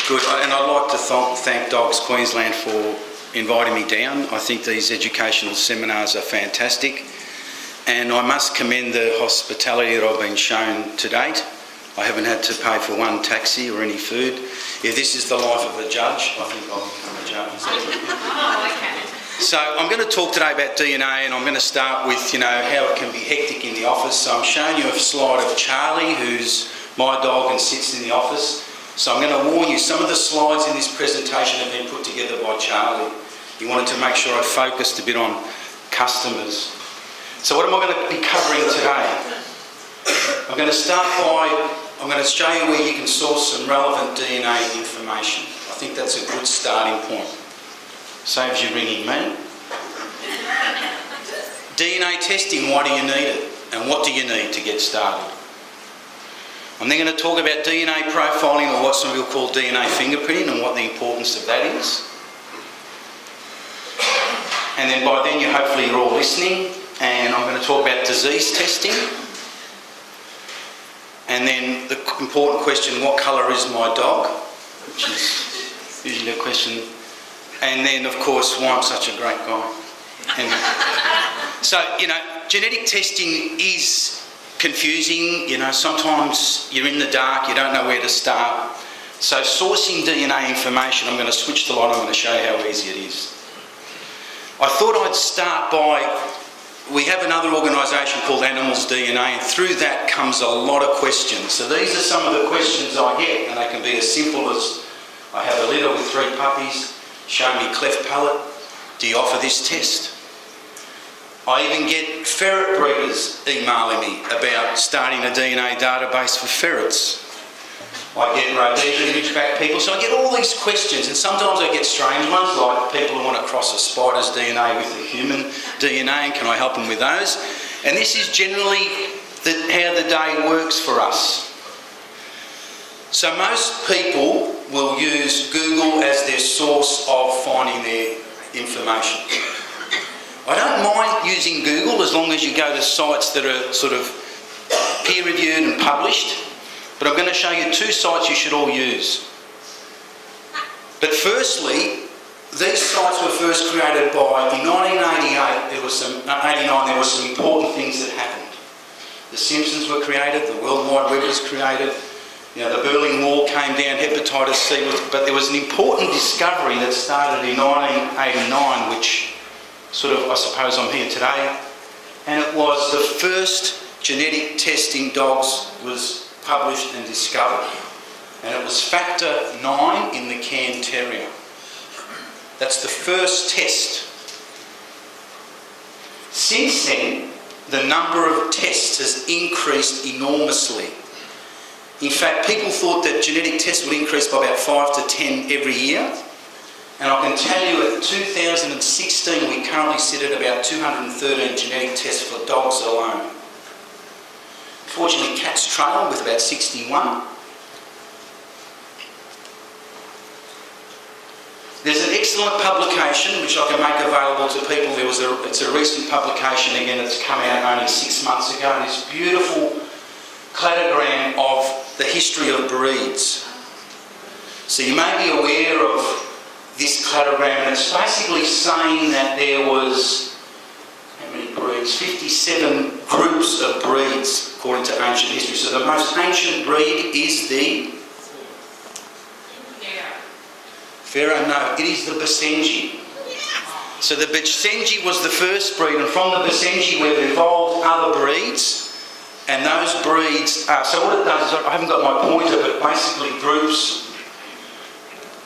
Good, and I'd like to thank Dogs Queensland for inviting me down. I think these educational seminars are fantastic, and I must commend the hospitality that I've been shown to date. I haven't had to pay for one taxi or any food. If this is the life of a judge, I think I'll become a judge. Oh, okay. So I'm going to talk today about DNA, and I'm going to start with, how it can be hectic in the office. So I'm showing you a slide of Charlie, who's my dog and sits in the office. So I'm going to warn you, some of the slides in this presentation have been put together by Charlie. He wanted to make sure I focused a bit on customers. So what am I going to be covering today? I'm going to start by, I'm going to show you where you can source some relevant DNA information. I think that's a good starting point. Saves you ringing me. DNA testing, why do you need it? And what do you need to get started? I'm then going to talk about DNA profiling, or what some people call DNA fingerprinting, and what the importance of that is. And then by then hopefully you're all listening, and I'm going to talk about disease testing. And then the important question, what colour is my dog? Which is usually a question. And then, of course, why I'm such a great guy. And so, genetic testing is confusing. Sometimes you're in the dark, you don't know where to start. So sourcing DNA information, I'm going to switch the light, I'm going to show you how easy it is. I thought I'd start by, we have another organisation called Animals DNA, and through that comes a lot of questions. So these are some of the questions I get, and they can be as simple as, I have a litter with 3 puppies, show me cleft palate, do you offer this test? I even get ferret breeders emailing me about starting a DNA database for ferrets. I get Rhodesia Ridgeback people, so I get all these questions, and sometimes I get strange ones, like people who want to cross a spider's DNA with a human DNA, and can I help them with those? And this is generally how the day works for us. So most people will use Google as their source of finding their information. I don't mind using Google as long as you go to sites that are sort of peer-reviewed and published, but I'm going to show you 2 sites you should all use. But firstly, these sites were first created by, in 1988, there were some important things that happened. The Simpsons were created, the World Wide Web was created, the Berlin Wall came down, hepatitis C but there was an important discovery that started in 1989, which sort of, I suppose I'm here today, and it was the first genetic test in dogs was published and discovered, and it was factor 9 in the Cairn Terrier. That's the first test. Since then, the number of tests has increased enormously. In fact, people thought that genetic tests would increase by about 5 to 10 every year. And I can tell you at 2016, we currently sit at about 213 genetic tests for dogs alone. Fortunately, cats trail with about 61. There's an excellent publication which I can make available to people. It's a recent publication again, it's come out only 6 months ago, and it's beautiful cladogram of the history of breeds. So you may be aware of this cladogram, and it's basically saying that there was, how many breeds? 57 groups of breeds according to ancient history. So the most ancient breed is the Pharaoh, no, it is the Basenji. So the Basenji was the first breed, and from the Basenji we've evolved other breeds. And those breeds, so what it does is, I haven't got my pointer, but basically groups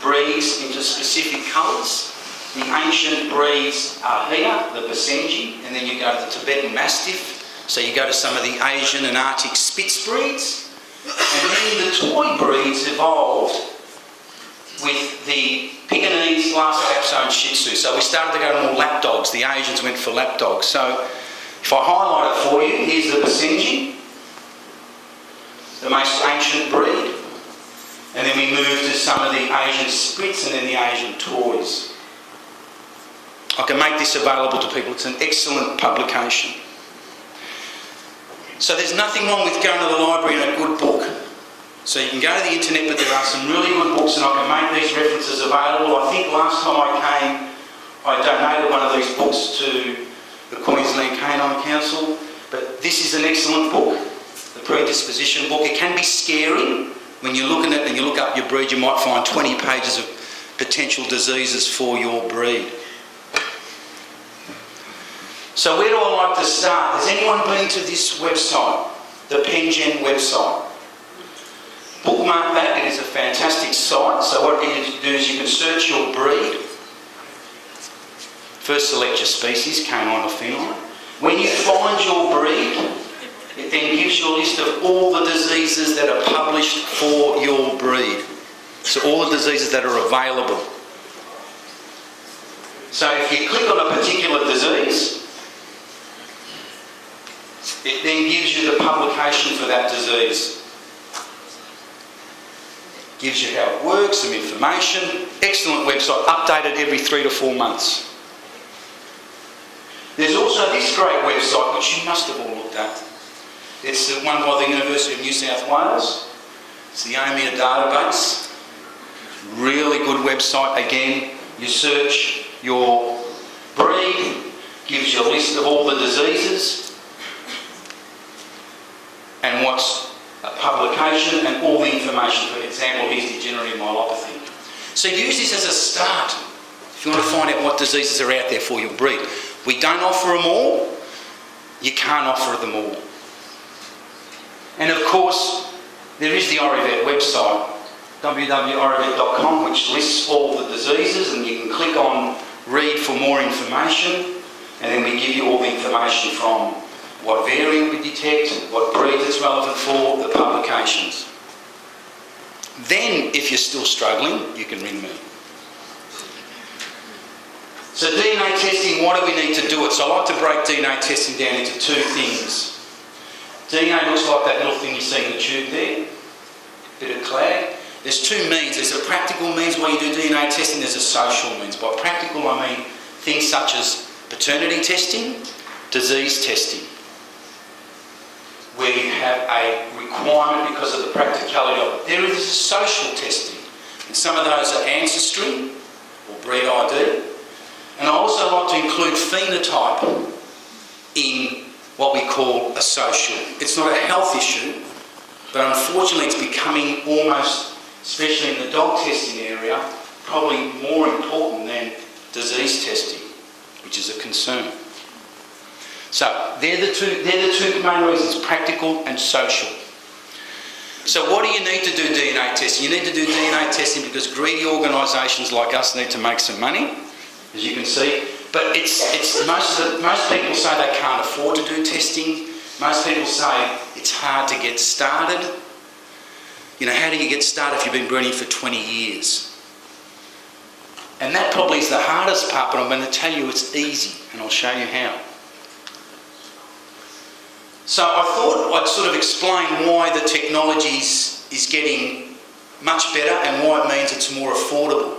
breeds into specific colours. The ancient breeds are here, the Basenji, and then you go to the Tibetan Mastiff, so you go to some of the Asian and Arctic Spitz breeds, and then the toy breeds evolved with the Pekingese, Lhasa Apso and Shih Tzu. So we started to go to more lap dogs. The Asians went for lap dogs. So if I highlight it for you, here's the Basenji, the most ancient breed. And then we move to some of the Asian Spitz and then the Asian toys. I can make this available to people. It's an excellent publication. So there's nothing wrong with going to the library and a good book. So you can go to the internet, but there are some really good books, and I can make these references available. I think last time I came, I donated one of these books to the Queensland Canine Council, but this is an excellent book, the predisposition book. It can be scary when you look at it and you look up your breed. You might find 20 pages of potential diseases for your breed. So where do I like to start? Has anyone been to this website, the PenGen website? Bookmark that. It is a fantastic site. So what you do is you can search your breed. First select your species, canine or feline. When you find your breed, it then gives you a list of all the diseases that are published for your breed. So all the diseases that are available. So if you click on a particular disease, it then gives you the publication for that disease. Gives you how it works, some information. Excellent website, updated every 3 to 4 months. There's also this great website, which you must have all looked at. It's the one by the University of New South Wales. It's the AMIA database. Really good website. Again, you search your breed, gives you a list of all the diseases and what's a publication and all the information. For example, here's degenerative myelopathy. So use this as a start if you want to find out what diseases are out there for your breed. We don't offer them all. You can't offer them all. And of course, there is the Orivet website, www.orivet.com, which lists all the diseases, and you can click on read for more information, and then we give you all the information from what variant we detect, what breed it's relevant for, the publications. Then, if you're still struggling, you can ring me. So DNA testing, why do we need to do it? So I like to break DNA testing down into 2 things. DNA looks like that little thing you see in the tube there, bit of clag. There's 2 means. There's a practical means where you do DNA testing, there's a social means. By practical I mean things such as paternity testing, disease testing, where you have a requirement because of the practicality of it. There is social testing, and some of those are ancestry or breed ID. And I also like to include phenotype in what we call a social. It's not a health issue, but unfortunately it's becoming almost, especially in the dog testing area, probably more important than disease testing, which is a concern. So they're the two main reasons, practical and social. So what do you need to do DNA testing? You need to do DNA testing because greedy organisations like us need to make some money, as you can see. But most people say they can't afford to do testing. Most people say it's hard to get started. You know, how do you get started if you've been breeding for 20 years? And that probably is the hardest part, but I'm going to tell you it's easy, and I'll show you how. So I thought I'd sort of explain why the technology is getting much better and why it means it's more affordable.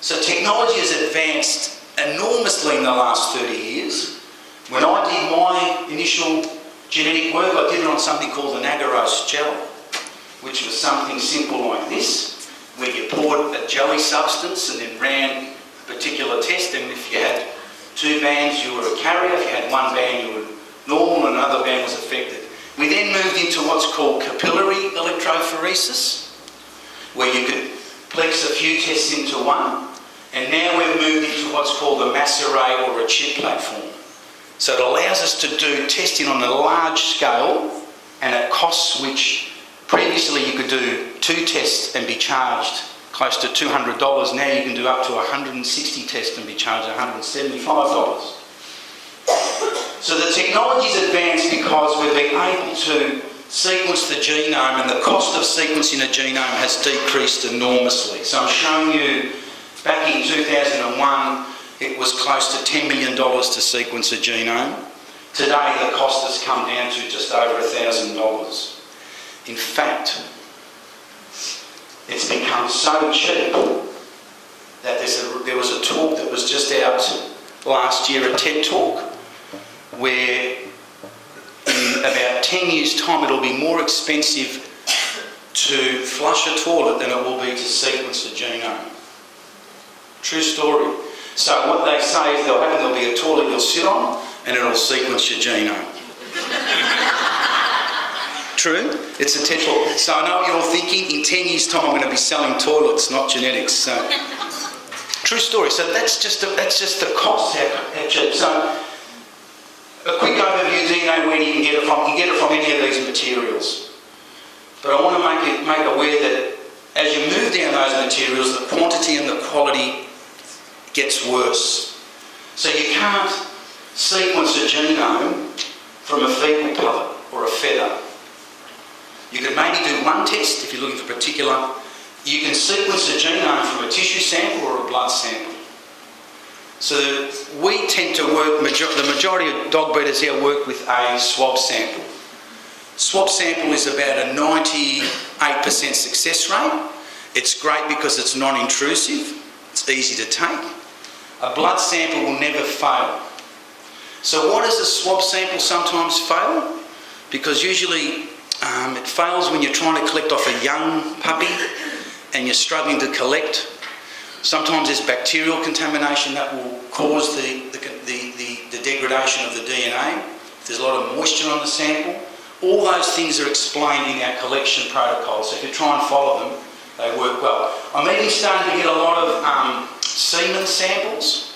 So technology has advanced enormously in the last 30 years. When I did my initial genetic work, I did it on something called an agarose gel, which was something simple like this, where you poured a jelly substance and then ran a particular test, and if you had 2 bands you were a carrier, if you had 1 band you were normal and another band was affected. We then moved into what's called capillary electrophoresis, where you could plex a few tests into one, and now we've moved into what's called a mass array or a chip platform. So it allows us to do testing on a large scale and at costs which previously you could do 2 tests and be charged close to $200. Now you can do up to 160 tests and be charged $175. So the technology's advanced because we've been able to sequence the genome, and the cost of sequencing a genome has decreased enormously. So I'm showing you back in 2001 it was close to $10 million to sequence a genome. Today the cost has come down to just over $1,000. In fact, it's become so cheap that there was a talk that was just out last year, a TED Talk, where in about 10 years' time it'll be more expensive to flush a toilet than it will be to sequence a genome. True story. So what they say is there'll be a toilet you'll sit on and it'll sequence your genome. True? It's a tetra. So I know what you're thinking. In 10 years' time, I'm going to be selling toilets, not genetics. So, true story. So that's just the cost. How cheap. So a quick overview of DNA, where you can get it from. You can get it from any of these materials. But I want to make aware that as you move down those materials, the quantity and the quality gets worse. So you can't sequence a genome from a fecal pellet or a feather. You can maybe do one test if you're looking for particular. You can sequence a genome from a tissue sample or a blood sample. So we tend to work, the majority of dog breeders here work with a swab sample. Swab sample is about a 98% success rate. It's great because it's non-intrusive, it's easy to take. A blood sample will never fail. So why does a swab sample sometimes fail? Because usually it fails when you're trying to collect off a young puppy and you're struggling to collect. Sometimes there's bacterial contamination that will cause the degradation of the DNA. There's a lot of moisture on the sample. All those things are explained in our collection protocol, so if you try and follow them, they work well. I'm even starting to get a lot of semen samples.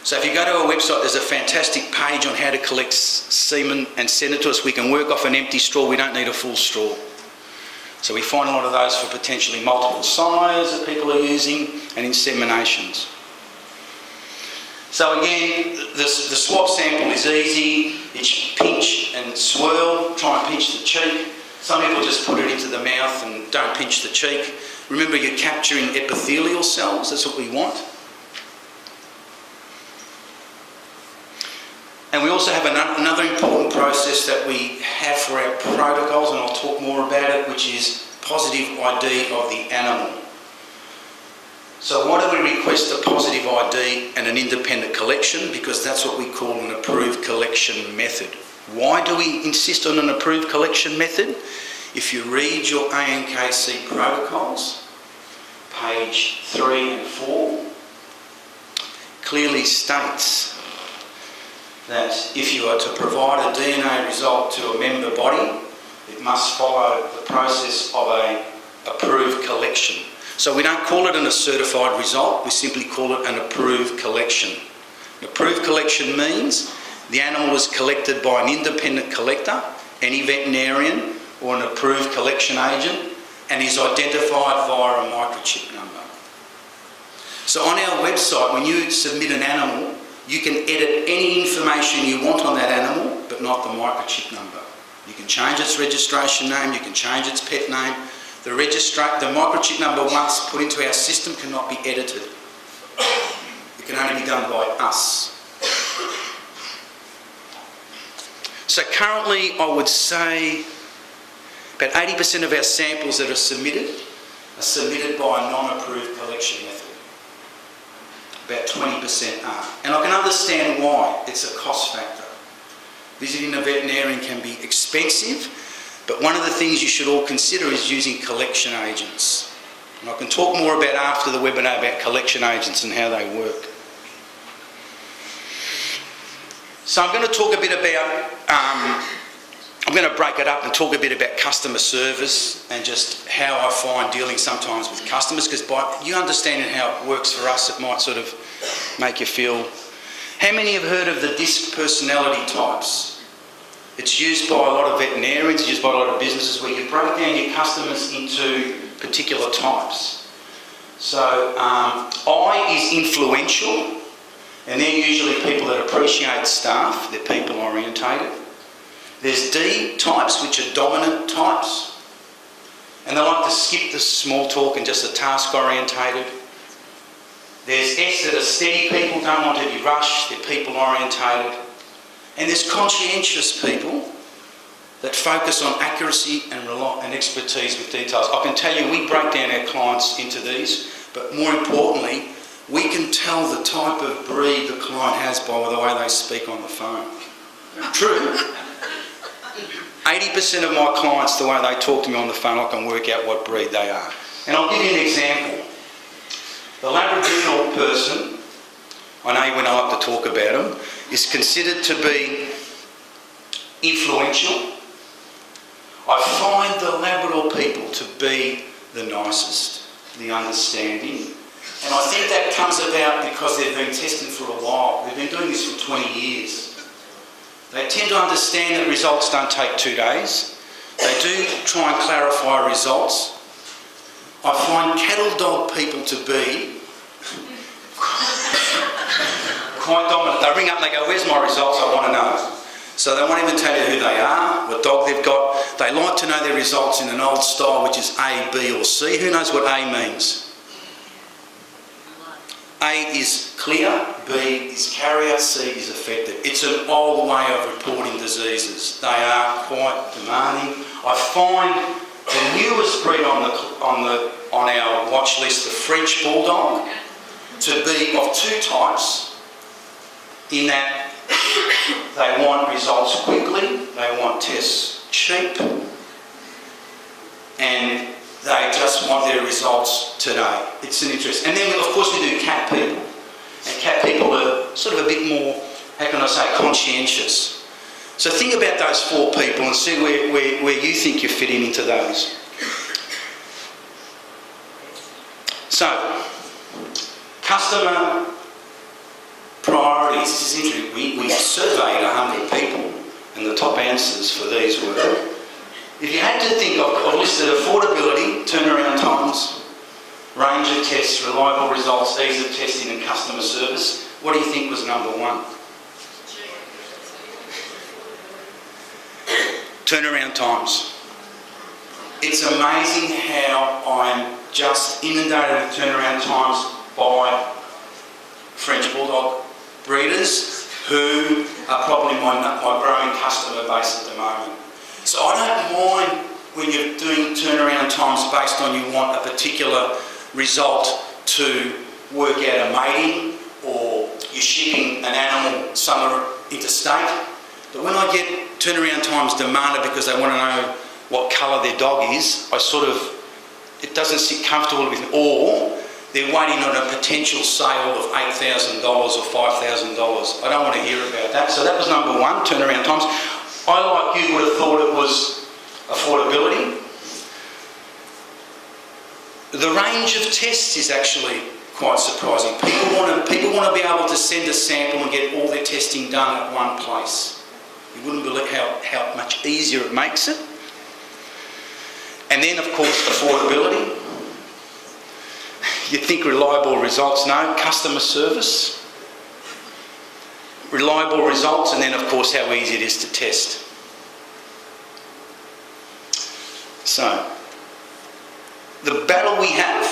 So if you go to our website, there's a fantastic page on how to collect semen and send it to us. We can work off an empty straw. We don't need a full straw. So we find a lot of those for potentially multiple sires that people are using and inseminations. So again, the swab sample is easy. It's pinch and swirl. Try and pinch the cheek. Some people just put it into the mouth and don't pinch the cheek. Remember, you're capturing epithelial cells. That's what we want. And we also have another important process that we have for our protocols, and I'll talk more about it, which is positive ID of the animal. So why do we request a positive ID and an independent collection? Because that's what we call an approved collection method. Why do we insist on an approved collection method? If you read your ANKC protocols, page 3 and 4, clearly states that if you are to provide a DNA result to a member body, it must follow the process of an approved collection. So we don't call it a certified result, we simply call it an approved collection. An approved collection means the animal is collected by an independent collector, any veterinarian or an approved collection agent, and is identified via a microchip number. So on our website, when you submit an animal, you can edit any information you want on that animal, but not the microchip number. You can change its registration name, you can change its pet name. The microchip number, once put into our system, cannot be edited. It can only be done by us. So currently, I would say about 80% of our samples that are submitted by a non-approved collection method. About 20% are. And I can understand why. It's a cost factor. Visiting a veterinarian can be expensive, but one of the things you should all consider is using collection agents. And I can talk more about after the webinar about collection agents and how they work. So I'm going to talk a bit about, I'm going to break it up and talk a bit about customer service and just how I find dealing sometimes with customers, because by you understanding how it works for us, it might sort of make you feel. How many have heard of the DISC personality types? It's used by a lot of veterinarians, it's used by a lot of businesses, where you break down your customers into particular types. So I is influential, and they're usually people that appreciate staff, they're people orientated. There's D types, which are dominant types, and they like to skip the small talk and just are task orientated. There's S that are steady people, don't want to be rushed, they're people orientated. And there's conscientious people that focus on accuracy and expertise with details. I can tell you, we break down our clients into these, but more importantly, we can tell the type of breed the client has by the way they speak on the phone. True. 80% 80% of my clients, the way they talk to me on the phone, I can work out what breed they are. And I'll give you an example. The Labradoodle person, I know when I like to talk about them, is considered to be influential. I find the Labrador people to be the nicest, the understanding. And I think that comes about because they've been testing for a while. They've been doing this for 20 years. They tend to understand that results don't take 2 days. They do try and clarify results. I find cattle dog people to be quite dominant. They ring up and they go, "Where's my results? I want to know." So they won't even tell you who they are, what dog they've got. They like to know their results in an old style, which is A, B or C. Who knows what A means? A is clear, B is carrier, C is affected. It's an old way of reporting diseases. They are quite demanding. I find the newest breed on our watch list, the French Bulldog, to be of 2 types, in that they want results quickly, they want tests cheap, and they just want their results today. It's an interest. And then, of course, we do cat people. And cat people are sort of a bit more, how can I say, conscientious. So think about those 4 people and see where you think you fit into those. So, customer priorities. This is interesting. We surveyed 100 people, and the top answers for these were, if you had to think of, I've listed affordability, turnaround times, range of tests, reliable results, ease of testing and customer service. What do you think was number 1? Turnaround times. It's amazing how I'm just inundated with turnaround times by French Bulldog breeders who are probably my growing customer base at the moment. So I don't mind when you're doing turnaround times based on you want a particular result to work out a mating, or you're shipping an animal somewhere interstate. But when I get turnaround times demanded because they want to know what colour their dog is, it doesn't sit comfortable with me. Or they're waiting on a potential sale of $8,000 or $5,000. I don't want to hear about that. So that was number 1, turnaround times. I, like you, would have thought it was affordability. The range of tests is actually quite surprising. People want to be able to send a sample and get all their testing done at one place. You wouldn't believe how much easier it makes it. And then, of course, affordability. You think reliable results? No. Customer service. Reliable results, and then of course how easy it is to test. So, the battle we have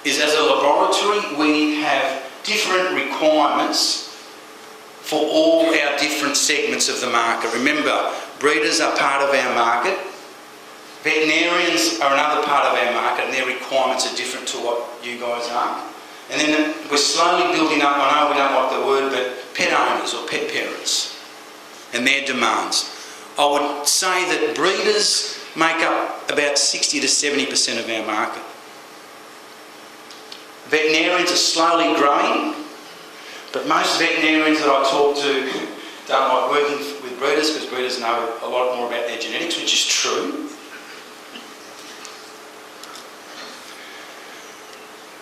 is, as a laboratory, we have different requirements for all our different segments of the market. Remember, breeders are part of our market, veterinarians are another part of our market, and their requirements are different to what you guys are. And then we're slowly building up, I know we don't like the word, but pet owners or pet parents and their demands. I would say that breeders make up about 60 to 70% of our market. Veterinarians are slowly growing, but most veterinarians that I talk to don't like working with breeders because breeders know a lot more about their genetics, which is true.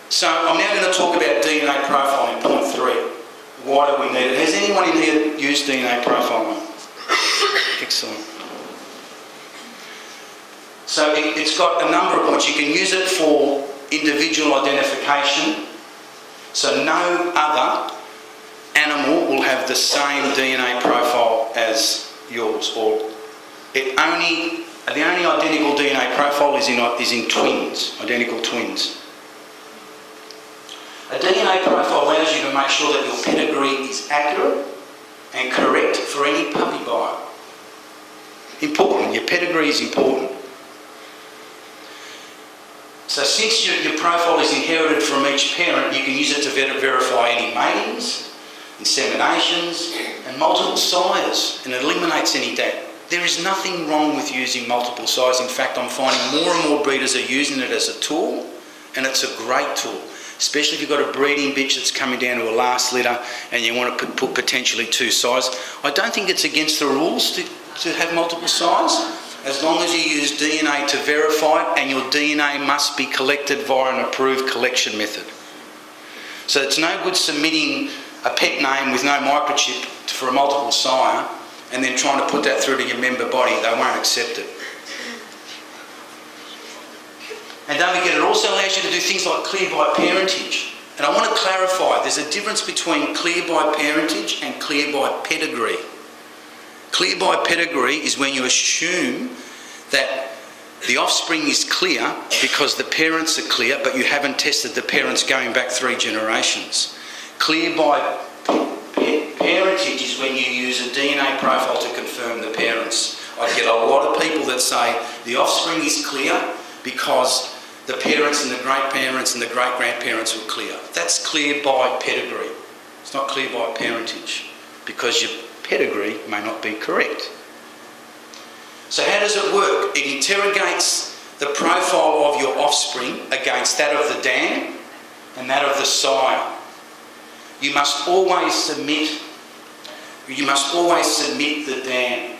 So I'm now going to talk about DNA profiling, point 3. Why do we need it? Has anyone in here used DNA profiling? Excellent. So it's got a number of points. You can use it for individual identification. So no other animal will have the same DNA profile as yours, or the only identical DNA profile is in twins, identical twins. A DNA profile allows you to make sure that your pedigree is accurate and correct for any puppy buyer. Important, your pedigree is important. So since your profile is inherited from each parent, you can use it to verify any matings, inseminations and multiple sires, and it eliminates any doubt. there is nothing wrong with using multiple size. In fact, I'm finding more and more breeders are using it as a tool, and it's a great tool, especially if you've got a breeding bitch that's coming down to a last litter and you want to put potentially 2 size. I don't think it's against the rules to have multiple size, as long as you use DNA to verify it, and your DNA must be collected via an approved collection method. So it's no good submitting a pet name with no microchip for a multiple sire and then trying to put that through to your member body. They won't accept it. And don't forget, it also allows you to do things like clear by parentage. And I want to clarify, there's a difference between clear by parentage and clear by pedigree. Clear by pedigree is when you assume that the offspring is clear because the parents are clear, but you haven't tested the parents going back 3 generations. Clear by parentage is when you use a DNA profile to confirm the parents. I get a lot of people that say the offspring is clear because the parents and the great-parents and the great-grandparents were clear. That's clear by pedigree. It's not clear by parentage because your pedigree may not be correct. So how does it work? It interrogates the profile of your offspring against that of the dam and that of the sire. You must always submit the dam.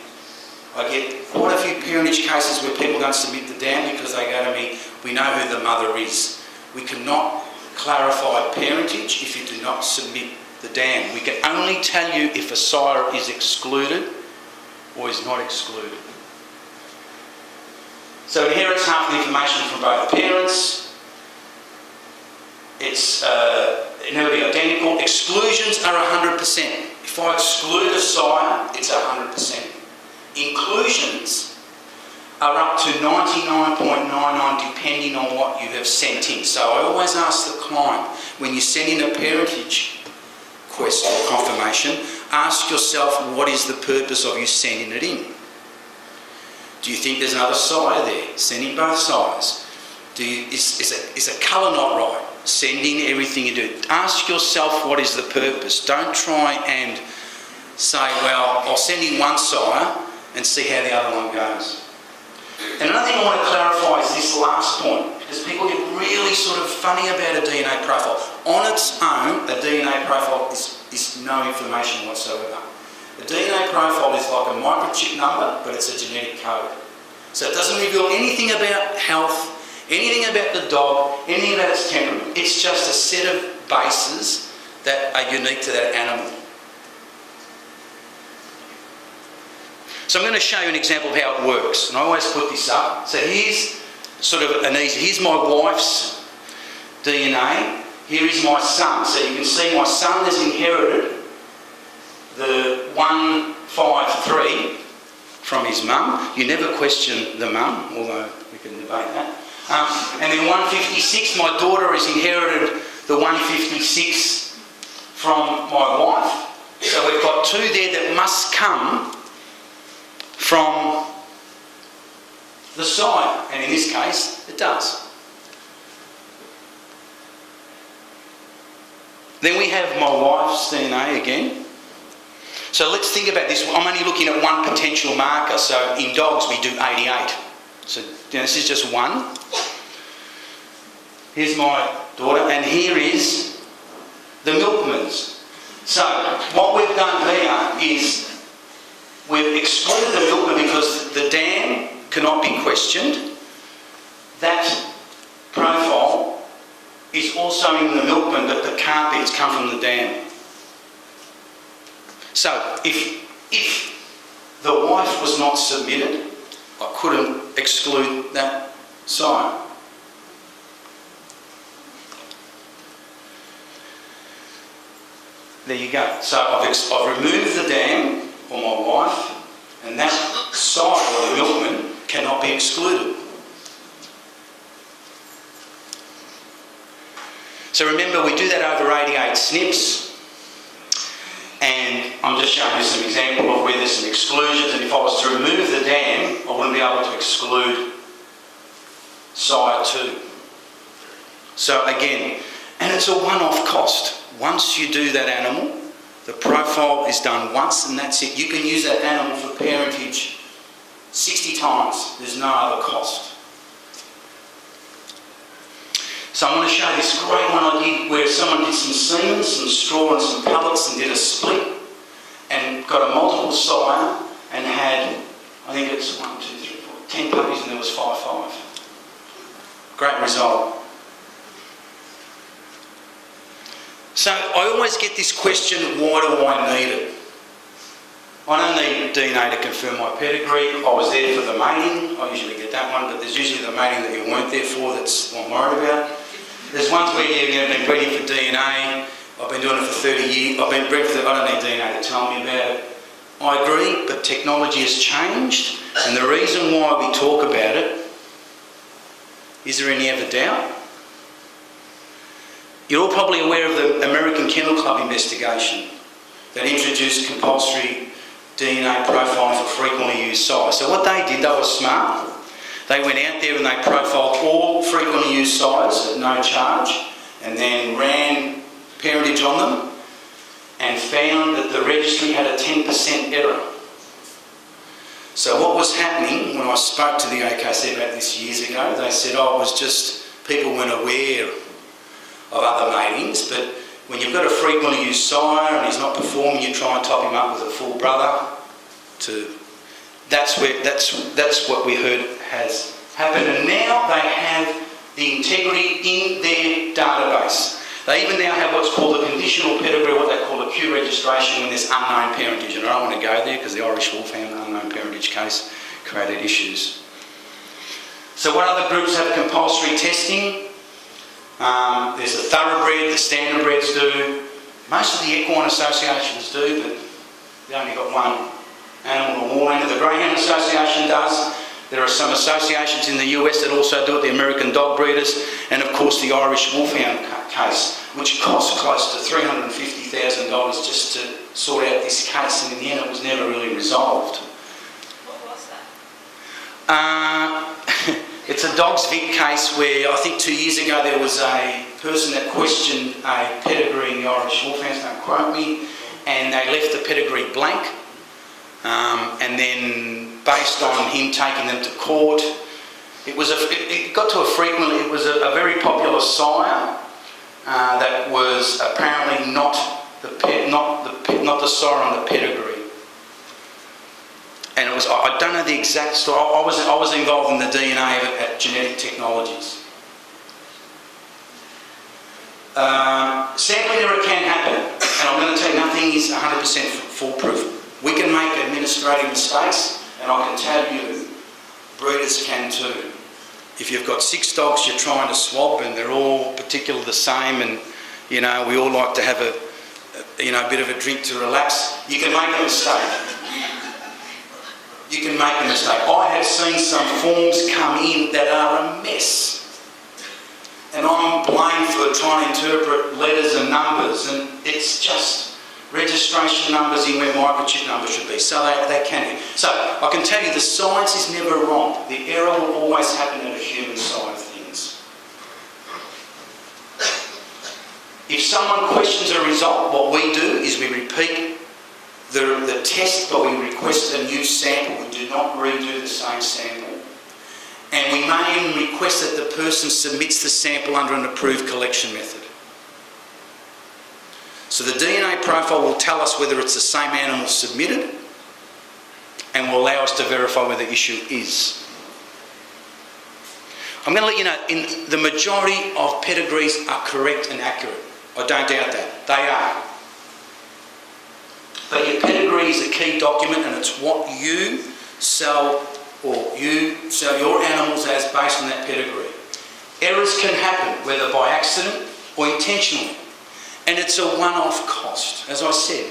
I get quite a few parentage cases where people don't submit the dam because they go to me, we know who the mother is. We cannot clarify parentage if you do not submit the dam. We can only tell you if a sire is excluded or is not excluded. So it inherits half the information from both parents. It's nearly identical. Exclusions are 100%. If I exclude a sire, it's 100%. Inclusions are up to 99.99 depending on what you have sent in. So I always ask the client, when you send in a parentage quest or confirmation, ask yourself, what is the purpose of you sending it in? Do you think there's another sire there? Send in both sires. Is a colour not right? Send in everything you do. Ask yourself, what is the purpose? Don't try and say, well, I'll send in one sire and see how the other one goes. And another thing I want to clarify is this last point, because people get really sort of funny about a DNA profile. On its own, a DNA profile is no information whatsoever. The DNA profile is like a microchip number, but it's a genetic code. So it doesn't reveal anything about health, anything about the dog, anything about its temperament. It's just a set of bases that are unique to that animal. So I'm going to show you an example of how it works. And I always put this up. So here's sort of here's my wife's DNA. Here is my son. So you can see my son has inherited the 153 from his mum. You never question the mum, although we can debate that. And then 156, my daughter has inherited the 156 from my wife. So we've got 2 there that must come from the sire, and in this case, it does. Then we have my wife's DNA again. So let's think about this. I'm only looking at one potential marker. So in dogs, we do 88. So this is just one. Here's my daughter, and here is the milkman's. So what we've done there is we've excluded the milkman because the dam cannot be questioned. That profile is also in the milkman, but that can't be. It's come from the dam. So if the wife was not submitted, I couldn't exclude that sire. There you go. So I've removed the dam or my wife, and that sire or the milkman cannot be excluded. So remember, we do that over 88 SNPs, and I'm just showing you some example of where there's some exclusions, and if I was to remove the dam, I wouldn't be able to exclude sire 2. So again, and it's a one-off cost. Once you do that animal, the profile is done once and that's it. You can use that animal for parentage 60 times. There's no other cost. So I'm going to show this great one I did where someone did some semen, some straw and some pellets and did a split and got a multiple sire and had, I think it's 1, 2, 3, 4, 10 puppies and there was 5. Great result. So I always get this question, why do I need it? I don't need DNA to confirm my pedigree. I was there for the mating. I usually get that one, but there's usually the mating that you weren't there for that's what I'm worried about. There's ones where you've been breeding for DNA. I've been doing it for 30 years. I've been bred for, I don't need DNA to tell me about it. I agree, but technology has changed, and the reason why we talk about it, is there any other doubt? You're all probably aware of the American Kennel Club investigation that introduced compulsory DNA profiling for frequently used sires. So what they did, they were smart. They went out there and they profiled all frequently used sires at no charge and then ran parentage on them and found that the registry had a 10% error. So what was happening, when I spoke to the AKC about this years ago, they said, oh, it was just people weren't aware of other matings, but when you've got a frequently used sire and he's not performing, you try and top him up with a full brother. That's what we heard has happened, and now they have the integrity in their database. They even now have what's called a conditional pedigree, what they call a Q registration when there's unknown parentage, and I don't want to go there because the Irish Wolfhound unknown parentage case created issues. So what other groups have compulsory testing? There's the thoroughbred, the standardbreds do. Most of the equine associations do, but they only got one animal to warn. The Greyhound Association does. There are some associations in the US that also do it, the American Dog Breeders, and of course the Irish Wolfhound case, which cost close to $350,000 just to sort out this case, and in the end it was never really resolved. What was that? It's a Dogs Vic case where I think 2 years ago there was a person that questioned a pedigree in the Irish Wolfhounds, don't quote me, and they left the pedigree blank. And then, based on him taking them to court, it got to a very popular sire that was apparently not the sire on the pedigree. And it was, I don't know the exact story. I was involved in the DNA at Genetic Technologies. Sampling error can happen, and I'm going to tell you nothing is 100% foolproof. We can make administrative mistakes, and I can tell you, breeders can too. If you've got 6 dogs you're trying to swab and they're all particularly the same, and you know we all like to have a bit of a drink to relax, you can make a mistake. You can make a mistake. I have seen some forms come in that are a mess, and I'm blamed for trying to interpret letters and numbers, and it's just registration numbers in where microchip numbers should be, so they can be. So I can tell you the science is never wrong. The error will always happen at a human side of things. If someone questions a result, what we do is we repeat the test, but we request a new sample. We do not redo the same sample. And we may even request that the person submits the sample under an approved collection method. So the DNA profile will tell us whether it's the same animal submitted and will allow us to verify where the issue is. I'm going to let you know, the majority of pedigrees are correct and accurate. I don't doubt that. They are. But your pedigree is a key document, and it's what you sell, or you sell your animals as based on that pedigree. Errors can happen, whether by accident or intentionally. And it's a one-off cost. As I said,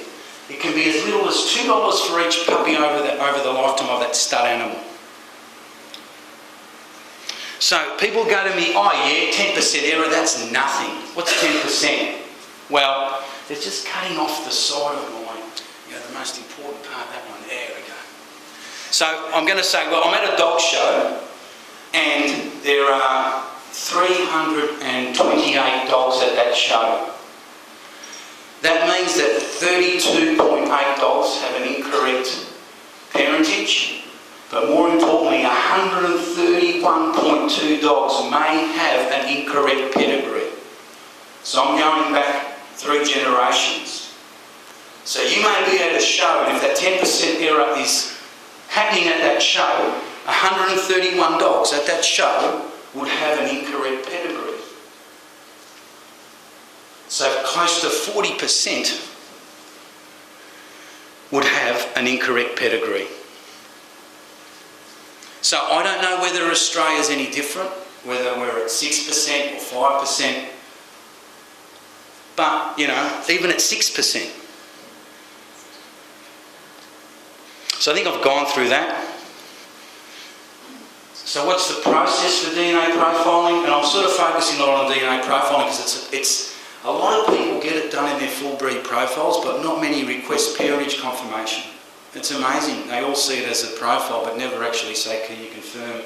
it can be as little as $2 for each puppy over the lifetime of that stud animal. So people go to me, oh yeah, 10% error, that's nothing. What's 10%? Well, it's just cutting off the side of the most important part, that one. There we go. So I'm going to say, well, I'm at a dog show and there are 328 dogs at that show. That means that 32.8 dogs have an incorrect parentage, But more importantly, 131.2 dogs may have an incorrect pedigree. So I'm going back 3 generations. So you may be at a show, and if that 10% error is happening at that show, 131 dogs at that show would have an incorrect pedigree. So close to 40% would have an incorrect pedigree. So I don't know whether Australia's any different, whether we're at 6% or 5%, but, you know, even at 6%. So I think I've gone through that. So what's the process for DNA profiling? And I'm sort of focusing a lot on DNA profiling because it's a lot of people get it done in their full breed profiles, but not many request parentage confirmation. It's amazing. They all see it as a profile, but never actually say, can you confirm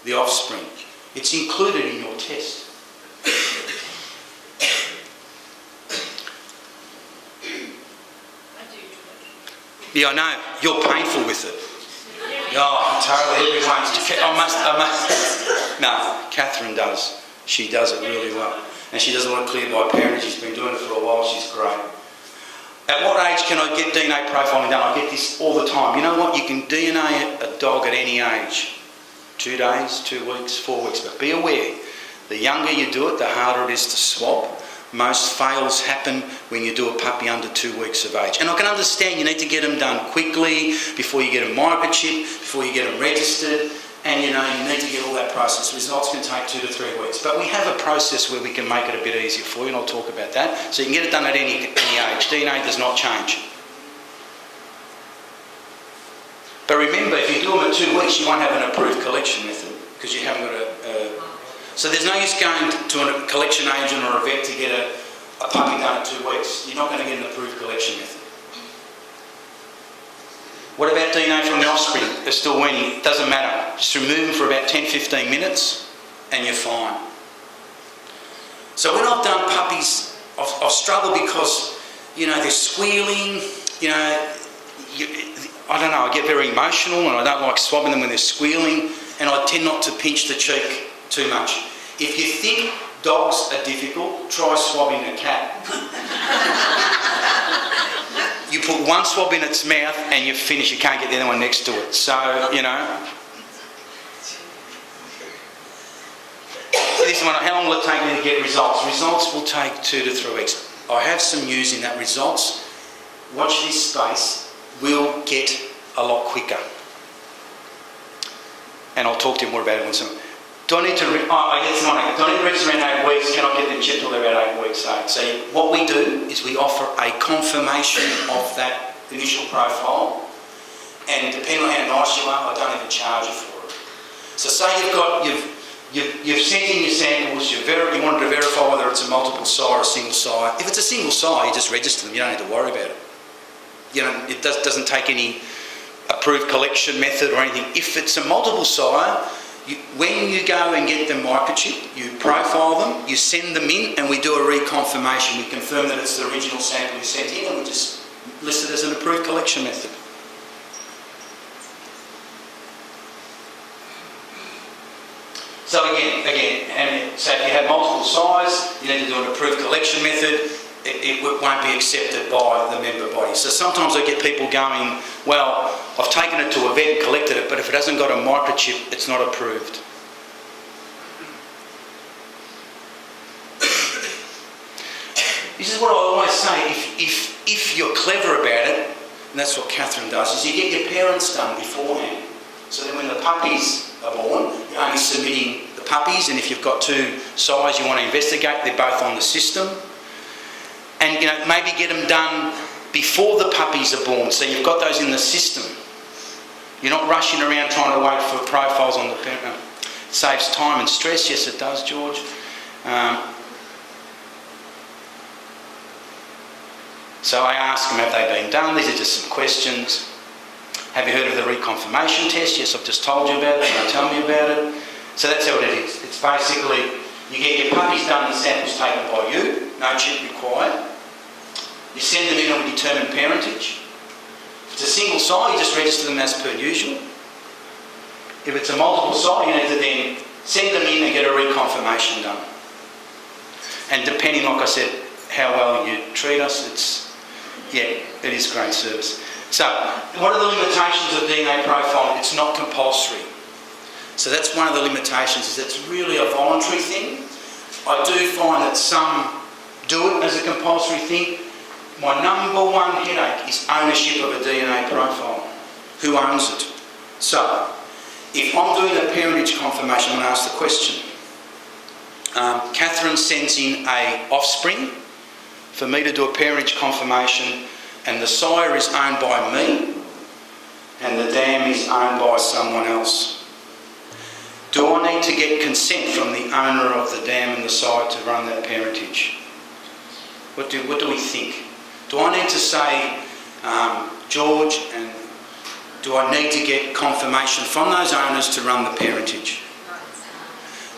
the offspring? It's included in your test. Yeah, I know. You're painful with it. Oh, totally. I must. No, Catherine does. She does it really well. And she does a lot of clear by parentage. She's been doing it for a while. She's great. At what age can I get DNA profiling done? I get this all the time. You know what? You can DNA a dog at any age. 2 days, 2 weeks, 4 weeks. But be aware, the younger you do it, the harder it is to swap. Most fails happen when you do a puppy under 2 weeks of age. And I can understand you need to get them done quickly before you get a microchip, before you get them registered, and you need to get all that process. Results can take 2 to 3 weeks. But we have a process where we can make it a bit easier for you, and I'll talk about that. So you can get it done at any age. DNA does not change. But remember, if you do them at 2 weeks, you won't have an approved collection method because you haven't got a... So there's no use going to a collection agent or a vet to get a puppy done at 2 weeks. You're not going to get an approved collection method. What about DNA from the offspring? They're still weaning. It doesn't matter. Just remove them for about 10-15 minutes and you're fine. So when I've done puppies, I've struggled because, they're squealing, I don't know, I get very emotional and I don't like swabbing them when they're squealing, and I tend not to pinch the cheek too much. If you think dogs are difficult, try swabbing a cat. You put one swab in its mouth and you're finished. You can't get the other one next to it. So, This one, how long will it take me to get results? Results will take 2 to 3 weeks. I have some news in that results. Watch this space. Will get a lot quicker. And I'll talk to you more about it once. Do I need to register around 8 weeks? Can I get them checked till they're about 8 weeks old? So what we do is we offer a confirmation of that initial profile, and depending on how nice you are, I don't even charge you for it. So say you've sent in your samples, you wanted to verify whether it's a multiple sire or a single sire. If it's a single sire, you just register them. You don't need to worry about it. It doesn't take any approved collection method or anything. If it's a multiple sire, when you go and get the microchip, you profile them, you send them in, and we do a reconfirmation. We confirm that it's the original sample you sent in, and we just list it as an approved collection method. So so if you have multiple sires, you need to do an approved collection method. It won't be accepted by the member body. So sometimes I get people going, well, I've taken it to a vet and collected it, but if it hasn't got a microchip, it's not approved. This is what I always say, if you're clever about it, and that's what Catherine does, is you get your parents done beforehand. So then when the puppies are born, you're only submitting the puppies, and if you've got 2 sires you want to investigate, they're both on the system. And maybe get them done before the puppies are born, so you've got those in the system. You're not rushing around trying to wait for profiles on the parent. It saves time and stress. Yes, it does, George. So I ask them, have they been done? These are just some questions. Have you heard of the reconfirmation test? Yes, I've just told you about it. Can you tell me about it? So that's how it is. It's basically, you get your puppies done and samples taken by you, no chip required. You send them in and we determine parentage. If it's a single sire, you just register them as per usual. If it's a multiple site, you need to then send them in and get a reconfirmation done. And depending, like I said, how well you treat us, it is great service. So, what are the limitations of DNA profiling? It's not compulsory. So that's one of the limitations, is it's really a voluntary thing. I do find that some do it as a compulsory thing. My number one headache is ownership of a DNA profile. Who owns it? So, if I'm doing a parentage confirmation, I'm going to ask the question. Catherine sends in a offspring for me to do a parentage confirmation, and the sire is owned by me and the dam is owned by someone else. Do I need to get consent from the owner of the dam and the sire to run that parentage? What do we think? Do I need to say, George, and do I need to get confirmation from those owners to run the parentage?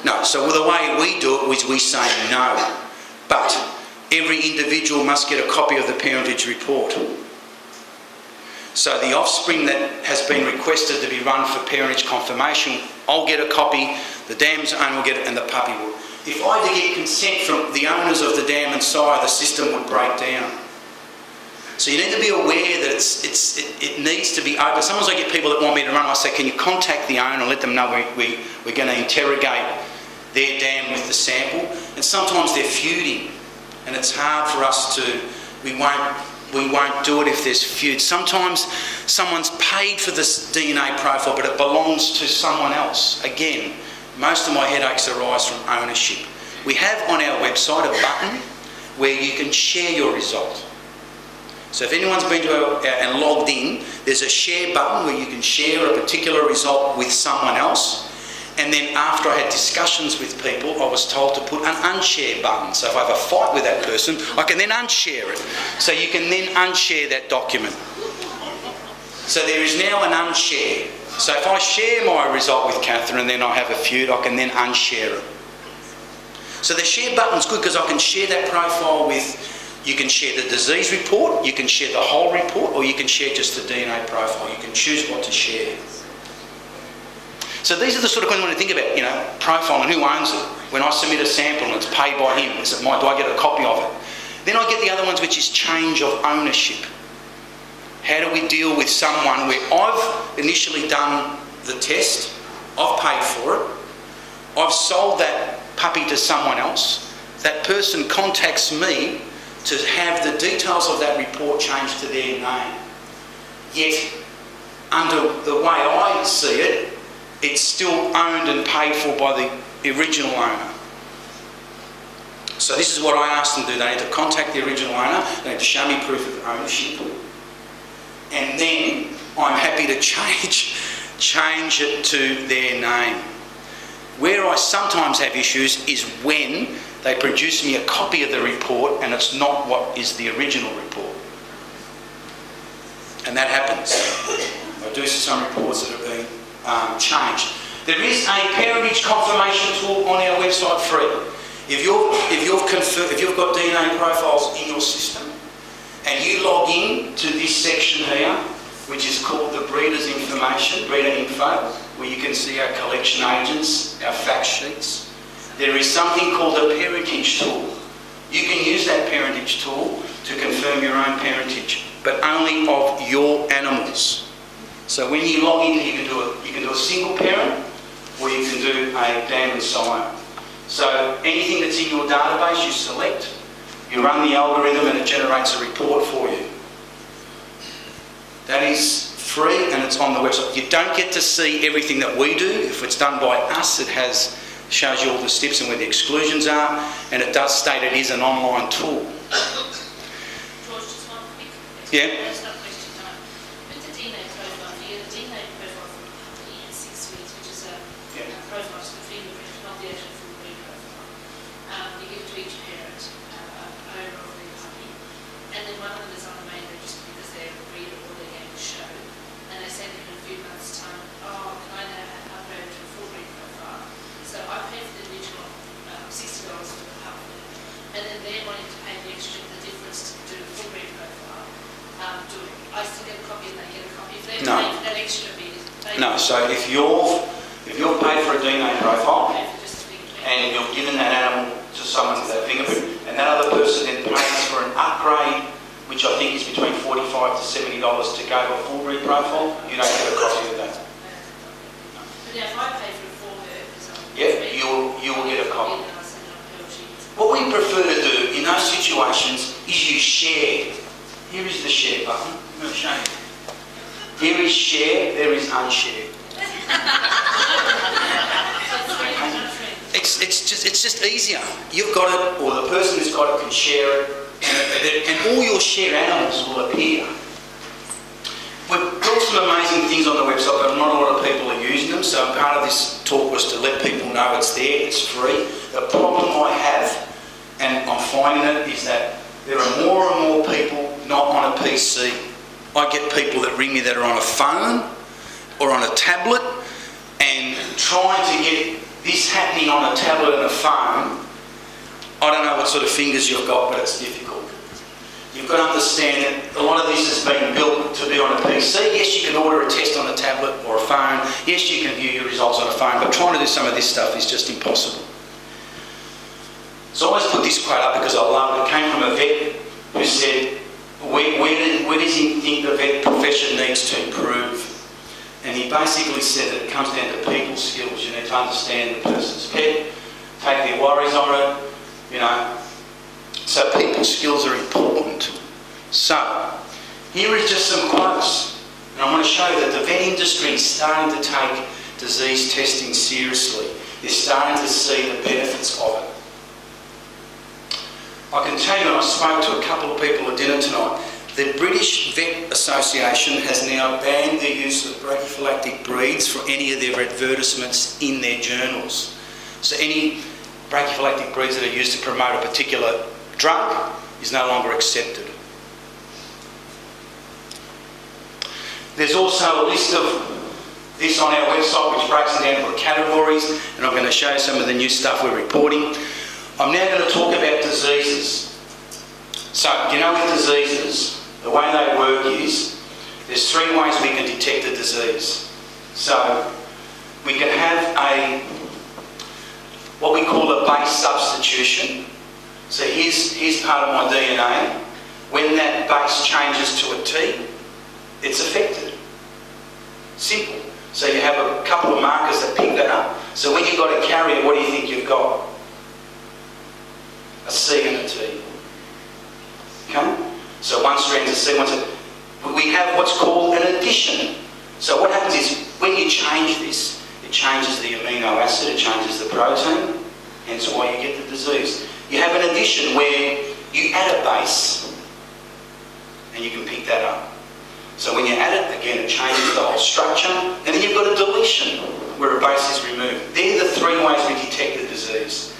No. So the way we do it is we say no. But every individual must get a copy of the parentage report. So the offspring that has been requested to be run for parentage confirmation, I'll get a copy, the dam's owner will get it, and the puppy will. If I had to get consent from the owners of the dam and sire, the system would break down. So you need to be aware that it needs to be open. Sometimes I get people that want me to run, I say, can you contact the owner and let them know we're going to interrogate their dam with the sample? And sometimes they're feuding, and it's hard for us to, we won't do it if there's feud. Sometimes someone's paid for this DNA profile, but it belongs to someone else. Again, most of my headaches arise from ownership. We have on our website a button where you can share your result. So if anyone's been to and logged in, there's a share button where you can share a particular result with someone else. And then after I had discussions with people, I was told to put an unshare button. So if I have a fight with that person, I can then unshare it. So you can then unshare that document. So there is now an unshare. So if I share my result with Catherine and then I have a feud, I can then unshare it. So the share button's good because I can share that profile with, you can share the disease report, you can share the whole report, or you can share just the DNA profile. You can choose what to share. So these are the sort of things I want to think about, profiling, who owns it. When I submit a sample and it's paid by him, is it mine? Do I get a copy of it? Then I get the other ones, which is change of ownership. How do we deal with someone where I've initially done the test, I've paid for it, I've sold that puppy to someone else, that person contacts me to have the details of that report changed to their name. Yet, under the way I see it, it's still owned and paid for by the original owner. So this is what I asked them to do. They need to contact the original owner, they need to show me proof of ownership, and then I'm happy to change it to their name. Where I sometimes have issues is when they produce me a copy of the report and it's not what is the original report. And that happens. I do see some reports that have been changed. There is a parentage confirmation tool on our website free. If you've got DNA profiles in your system and you log in to this section here, which is called the breeder's information, breeder info, where you can see our collection agents, our fact sheets, there is something called a parentage tool. You can use that parentage tool to confirm your own parentage, but only of your animals. So when you log in, you can do a single parent, or you can do a dam and sire. So anything that's in your database, you select, you run the algorithm, and it generates a report for you. That is free and it's on the website. You don't get to see everything that we do. If it's done by us, it shows you all the steps and where the exclusions are, and it does state it is an online tool. George, just one quick question. Yeah. That's not a question time. With the DNA profile, you get a DNA profile for the puppy in 6 weeks, which is a profile to the fingerprint, not the actual full breed profile. You give it to each parent, owner of the puppy, and then one of them is on the main register because they're a breeder or they're going to show, and they say in a few months' time, oh, can I now upgrade to a full breed profile? So I pay for the original $60 for the puppy, and then they're wanting to pay the extra, the difference to do a full breed profile. I still get a copy and they get a copy. If they're paying for that extra bit, No, so if you're If you've paid for a DNA profile pay for just a fingerprint. and you've given that animal to someone with that fingerprint, and that other person then pays for an upgrade, which I think is between $45 to $70 to go to a full reprofile, you don't get a copy of that. But now if I pay for it for her, for example, Yeah, you will get a copy. then I send it on her, she gets What we prefer to do in those situations is use share. Here is the share button. I'm going to show you. Here is share, there is unshare. It's just easier. You've got it, or the person who's got it can share it, and all your share animals will appear. We've built some amazing things on the website, but not a lot of people are using them, so part of this talk was to let people know it's there, it's free. The problem I have, and I'm finding it, is that there are more and more people not on a PC. I get people that ring me that are on a phone or on a tablet, and trying to get this happening on a tablet and a phone, I don't know what sort of fingers you've got, but it's difficult. You've got to understand that a lot of this has been built to be on a PC. Yes, you can order a test on a tablet or a phone. Yes, you can view your results on a phone, but trying to do some of this stuff is just impossible. So I always put this quote up because I love it. It came from a vet who said, where does he think the vet profession needs to improve? And he basically said that it comes down to people skills. You need to understand the person's pet, take their worries on it, you know. So people skills are important. So, here is just some quotes. And I want to show you that the vet industry is starting to take disease testing seriously. They're starting to see the benefits of it. I can tell you, and I spoke to a couple of people at dinner tonight, the British Vet Association has now banned the use of brachyphylactic breeds for any of their advertisements in their journals. So any brachyphylactic breeds that are used to promote a particular drug is no longer accepted. There's also a list of this on our website which breaks it down into categories, and I'm going to show you some of the new stuff we're reporting. I'm now going to talk about diseases. So, you know, with diseases, the way they work is there's three ways we can detect a disease. So, we can have what we call a base substitution. So here's part of my DNA. When that base changes to a T, it's affected. Simple. So you have a couple of markers that pick that up. So when you've got a carrier, what do you think you've got? A C and a T. Okay? So one strand's a C, one's a... We have what's called an addition. So what happens is, when you change this, it changes the amino acid, it changes the protein, hence why you get the disease. You have an addition where you add a base, and you can pick that up. So when you add it, again, it changes the whole structure, and then you've got a deletion, where a base is removed. They're the three ways we detect the disease.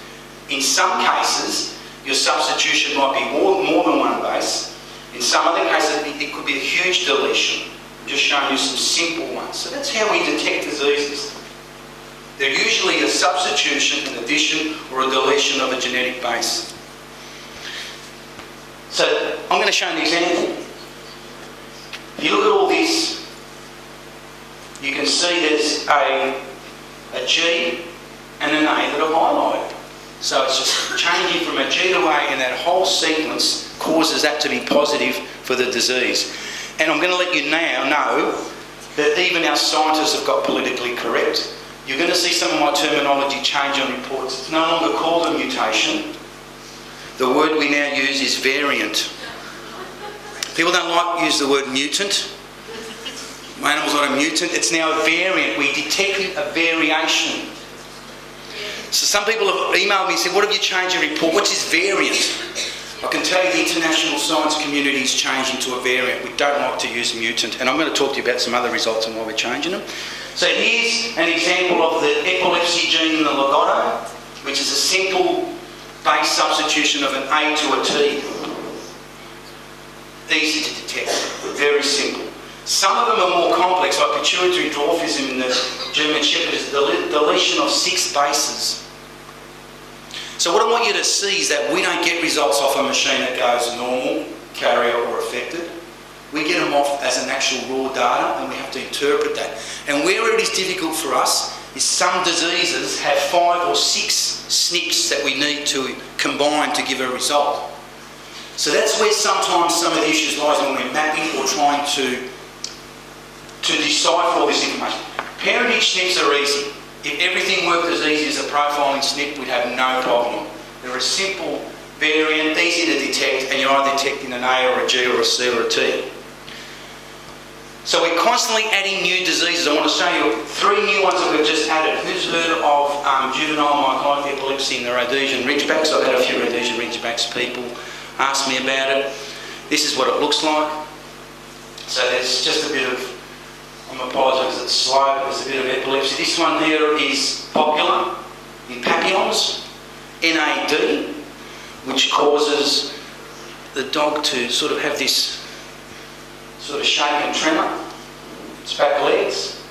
In some cases, your substitution might be more than one base. In some other cases, it could be a huge deletion. I'm just showing you some simple ones. So that's how we detect diseases. They're usually a substitution, an addition, or a deletion of a genetic base. So I'm going to show an example. If you look at all this, you can see there's a G and an A that are highlighted. So it's just changing from a G to A, and that whole sequence causes that to be positive for the disease. And I'm going to let you now know that even our scientists have got politically correct. You're going to see some of my terminology change on reports. It's no longer called a mutation. The word we now use is variant. People don't like to use the word mutant. My animal's not a mutant. It's now a variant. We detected a variation. So some people have emailed me and said, what have you changed your report? What's this variant? I can tell you the international science community is changing to a variant. We don't like to use mutant. And I'm going to talk to you about some other results and why we're changing them. So here's an example of the epilepsy gene in the legato, which is a simple base substitution of an A to a T. Easy to detect, very simple. Some of them are more complex, like pituitary dwarfism in the German Shepherd is the deletion of 6 bases. So what I want you to see is that we don't get results off a machine that goes normal, carrier or affected. We get them off as an actual raw data, and we have to interpret that. And where it is difficult for us is some diseases have 5 or 6 SNPs that we need to combine to give a result. So that's where sometimes some of the issues lies when we're mapping or trying to decipher all this information. Parentage SNPs are easy. If everything worked as easy as a profiling SNP, we'd have no problem. They're a simple variant, easy to detect, and you're either detecting an A or a G or a C or a T. So we're constantly adding new diseases. I want to show you 3 new ones that we've just added. Who's heard of juvenile myoclonic epilepsy in the Rhodesian Ridgebacks? I've had a few Rhodesian Ridgebacks people ask me about it. This is what it looks like. So there's just a bit of, I'm apologising because it's slow, but there's a bit of epilepsy. This one here is popular in papillons, NAD, which causes the dog to sort of have this sort of shake and tremor, its back legs.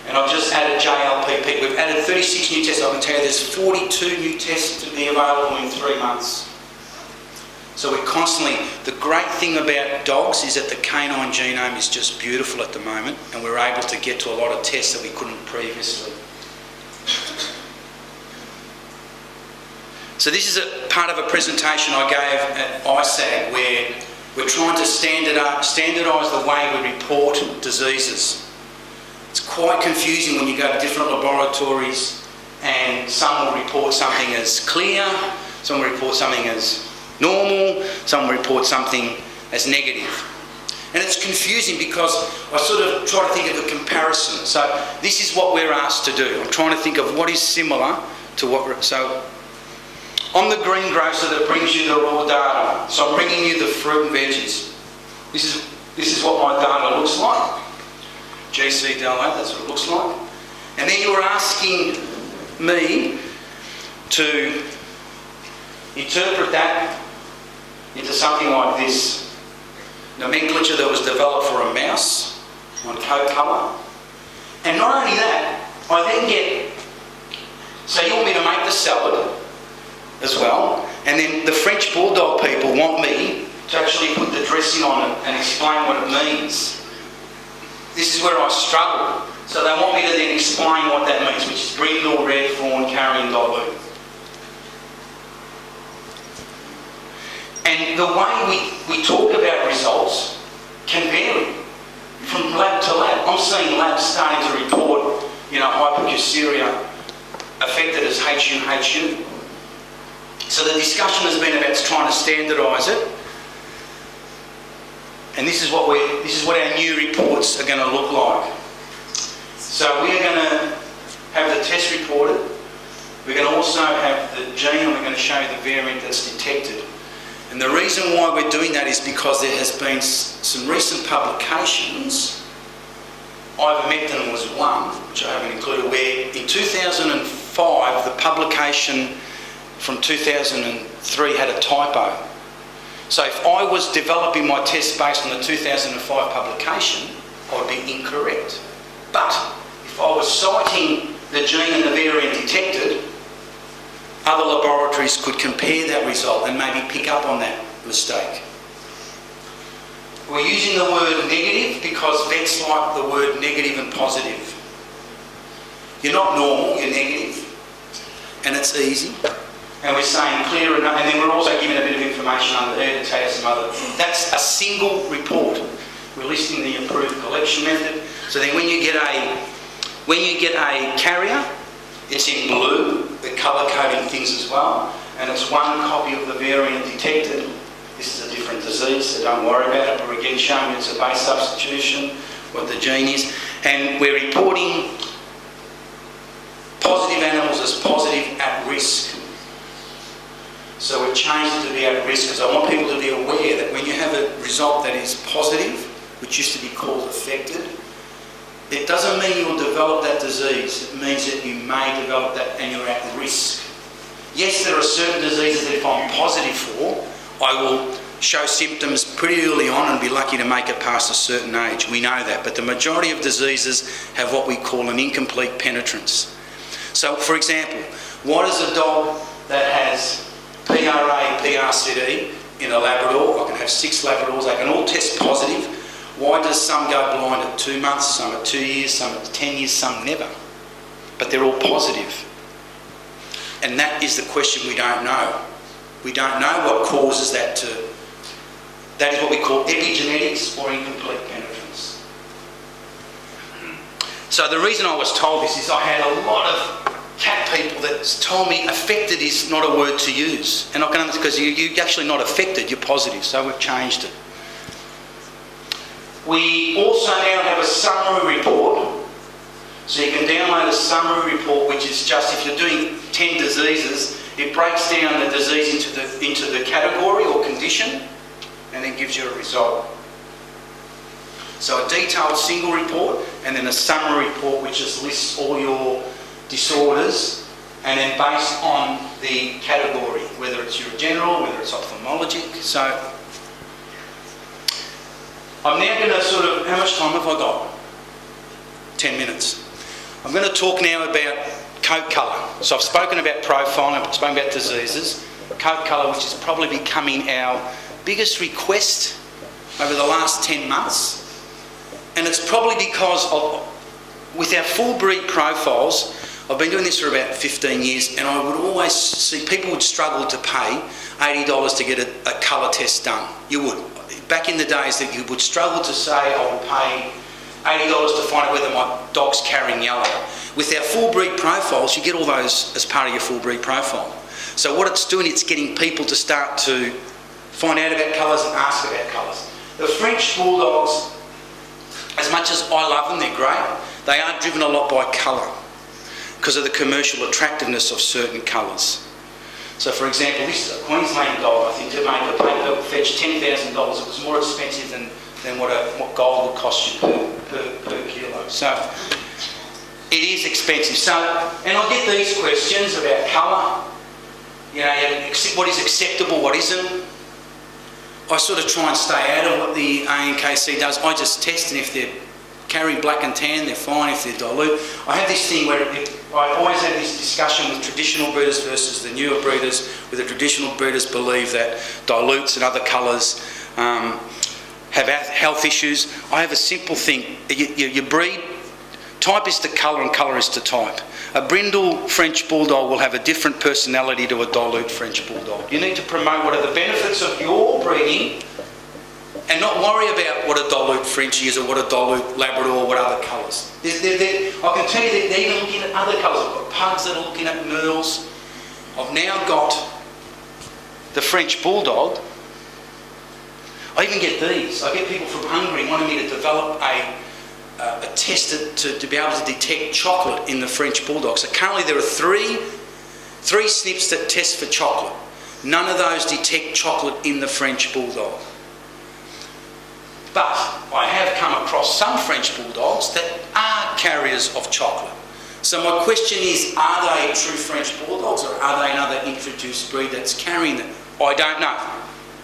And I've just added JLPP. We've added 36 new tests. I can tell you there's 42 new tests to be available in 3 months. So we're constantly, the great thing about dogs is that the canine genome is just beautiful at the moment, and we're able to get to a lot of tests that we couldn't previously. So this is a part of a presentation I gave at ISAG where we're trying to standardise the way we report diseases. It's quite confusing when you go to different laboratories and some will report something as clear, some will report something as normal, some will report something as negative. And it's confusing because I sort of try to think of a comparison. So this is what we're asked to do. I'm trying to think of what is similar to what... So I'm the greengrocer that brings you the raw data. So I'm bringing you the fruit and veggies. This is what my data looks like. GC Del 8, that's what it looks like. And then you're asking me to interpret that into something like this nomenclature that was developed for a mouse on coat colour. And not only that, I then get, so you want me to make the salad as well, and then the French Bulldog people want me to actually put the dressing on it and explain what it means. This is where I struggle. So they want me to then explain what that means, which is brindle, red, fawn, carrion, dilute. And the way we talk about results can vary from lab to lab. I'm seeing labs starting to report, hypocalciuria affected as HU. So the discussion has been about trying to standardise it. And this is what our new reports are going to look like. So we're going to have the test reported. We're going to also have the gene, and we're going to show you the variant that's detected. And the reason why we're doing that is because there has been some recent publications. Ivermectin was one, which I haven't included, where in 2005 the publication from 2003 had a typo. So if I was developing my test based on the 2005 publication, I would be incorrect. But if I was citing the gene and the variant detected, other laboratories could compare that result and maybe pick up on that mistake. We're using the word negative because vets like the word negative and positive. You're not normal, you're negative, and it's easy. And we're saying clear enough, and then we're also giving a bit of information under there to tell you some other. That's a single report. We're listing the improved collection method. So then when you get a carrier, it's in blue. We're colour coding things as well, and it's one copy of the variant detected. This is a different disease, so don't worry about it. But we're again showing you it's a base substitution, what the gene is, and we're reporting positive animals as positive at risk. So we've changed it to be at risk because I want people to be aware that when you have a result that is positive, which used to be called affected, it doesn't mean you'll develop that disease. It means that you may develop that and you're at risk. Yes, there are certain diseases that if I'm positive for, I will show symptoms pretty early on and be lucky to make it past a certain age. We know that. But the majority of diseases have what we call an incomplete penetrance. So, for example, what is a dog that has PRA, PRCD in a Labrador? I can have 6 Labradors. They can all test positive. Why does some go blind at 2 months, some at 2 years, some at 10 years, some never? but they're all positive. And that is the question we don't know. We don't know what causes that to... That is what we call epigenetics or incomplete penetrance. So the reason I was told this is I had a lot of cat people that told me affected is not a word to use. And I can understand because you're actually not affected, you're positive, so we've changed it. We also now have a summary report. So you can download a summary report, which is just if you're doing 10 diseases, it breaks down the disease into the category or condition and then gives you a result. So a detailed single report and then a summary report which just lists all your disorders and then based on the category, whether it's urogeneral, whether it's ophthalmologic. So I'm now going to sort of, how much time have I got? 10 minutes. I'm going to talk now about coat colour. So I've spoken about profiling, I've spoken about diseases. Coat colour, which is probably becoming our biggest request over the last 10 months. And it's probably because with our full breed profiles, I've been doing this for about 15 years and I would always see people would struggle to pay $80 to get a colour test done. You would. Back in the days that you would struggle to say I would pay $80 to find out whether my dog's carrying yellow. With our full breed profiles, you get all those as part of your full breed profile. So what it's doing, it's getting people to start to find out about colours and ask about colours. The French Bulldogs, as much as I love them, they're great, they are driven a lot by colour because of the commercial attractiveness of certain colours. So for example, this is a Queensland dog, I think, to make a paper that would fetch $10,000. It was more expensive than what gold would cost you per kilo. So it is expensive. So, and I get these questions about colour. You know, what is acceptable, what isn't. I sort of try and stay out of what the ANKC does. I just test, and if they're carrying black and tan, they're fine. If they're dilute, I have this thing where I always have this discussion with traditional breeders versus the newer breeders, where the traditional breeders believe that dilutes and other colours have health issues. I have a simple thing. You breed, type is to colour and colour is to type. A brindle French Bulldog will have a different personality to a dilute French Bulldog. You need to promote what are the benefits of your breeding and not worry about what a dilute Frenchie is or what a dilute Labrador or what other colours. I can tell you that they're even looking at other colours. I've got pugs that are looking at merles. I've now got the French Bulldog. I even get these. I get people from Hungary wanting me to develop a test to be able to detect chocolate in the French Bulldog. So currently there are three snips that test for chocolate. None of those detect chocolate in the French Bulldog. But I have come across some French Bulldogs that are carriers of chocolate. So my question is, are they true French Bulldogs or are they another introduced breed that's carrying them? I don't know.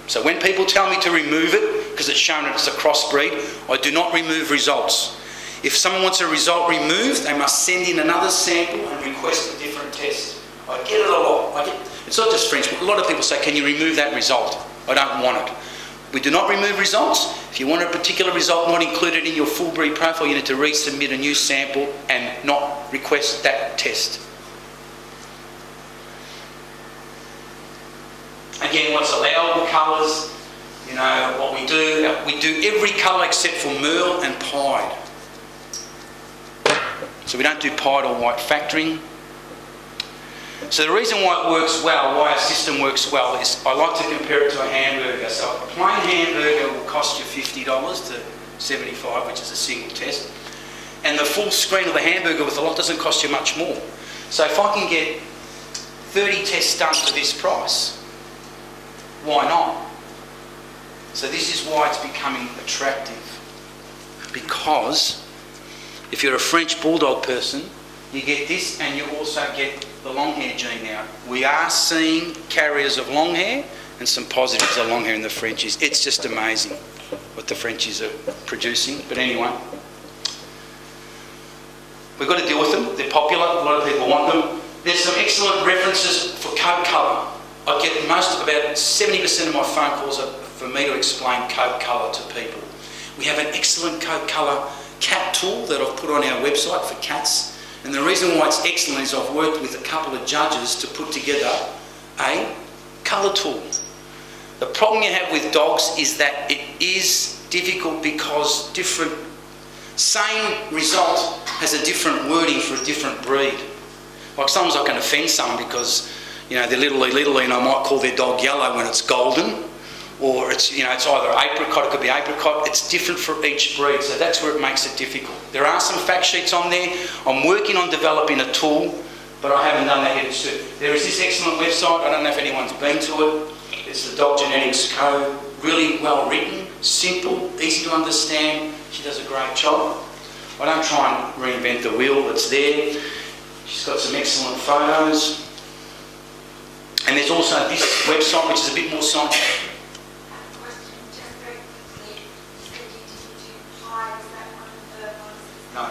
So when people tell me to remove it, because it's shown that it's a crossbreed, I do not remove results. If someone wants a result removed, they must send in another sample and request a different test. I get it a lot. It's not just French, but a lot of people say, can you remove that result? I don't want it. We do not remove results. If you want a particular result not included in your full breed profile, you need to resubmit a new sample and not request that test. Again, what's allowable colours, you know, what we do every colour except for merle and pied. So we don't do pied or white factoring. So the reason why it works well, why our system works well, is I like to compare it to a hamburger. So a plain hamburger will cost you $50 to $75, which is a single test. And the full screen of the hamburger with a lot doesn't cost you much more. So if I can get 30 tests done for this price, why not? So this is why it's becoming attractive. Because if you're a French Bulldog person, you get this and you also get the long hair gene now. We are seeing carriers of long hair and some positives of long hair in the Frenchies. It's just amazing what the Frenchies are producing. But anyway, we've got to deal with them. They're popular. A lot of people want them. There's some excellent references for coat colour. I get about 70% of my phone calls are for me to explain coat colour to people. We have an excellent coat colour cat tool that I've put on our website for cats. And the reason why it's excellent is I've worked with a couple of judges to put together a colour tool. The problem you have with dogs is that it is difficult because same result has a different wording for a different breed. Like sometimes I can offend some because, you know, they're little and I might call their dog yellow when it's golden, or it's, you know, it's either apricot, it could be apricot. It's different for each breed, so that's where it makes it difficult. There are some fact sheets on there. I'm working on developing a tool, but I haven't done that yet. There is this excellent website, I don't know if anyone's been to it. It's the Dog Genetics Co. Really well written, simple, easy to understand. She does a great job. I don't try and reinvent the wheel, it's there. She's got some excellent photos. And there's also this website which is a bit more scientific. No,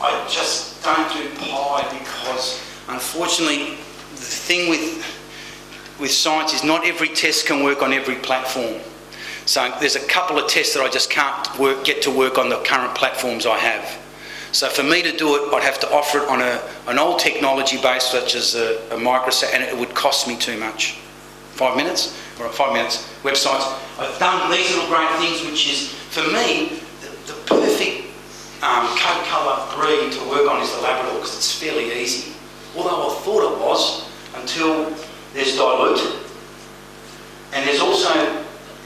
I just don't do pie because unfortunately the thing with science is not every test can work on every platform. So there's a couple of tests that I just can't get to work on the current platforms I have. So for me to do it, I'd have to offer it on an old technology base such as a microsat, and it would cost me too much. 5 minutes? Or 5 minutes. Websites. I've done these little great things, which is, for me, the perfect coat colour breed to work on is the Labrador because it's fairly easy. Although I thought it was until there's dilute. And there's also,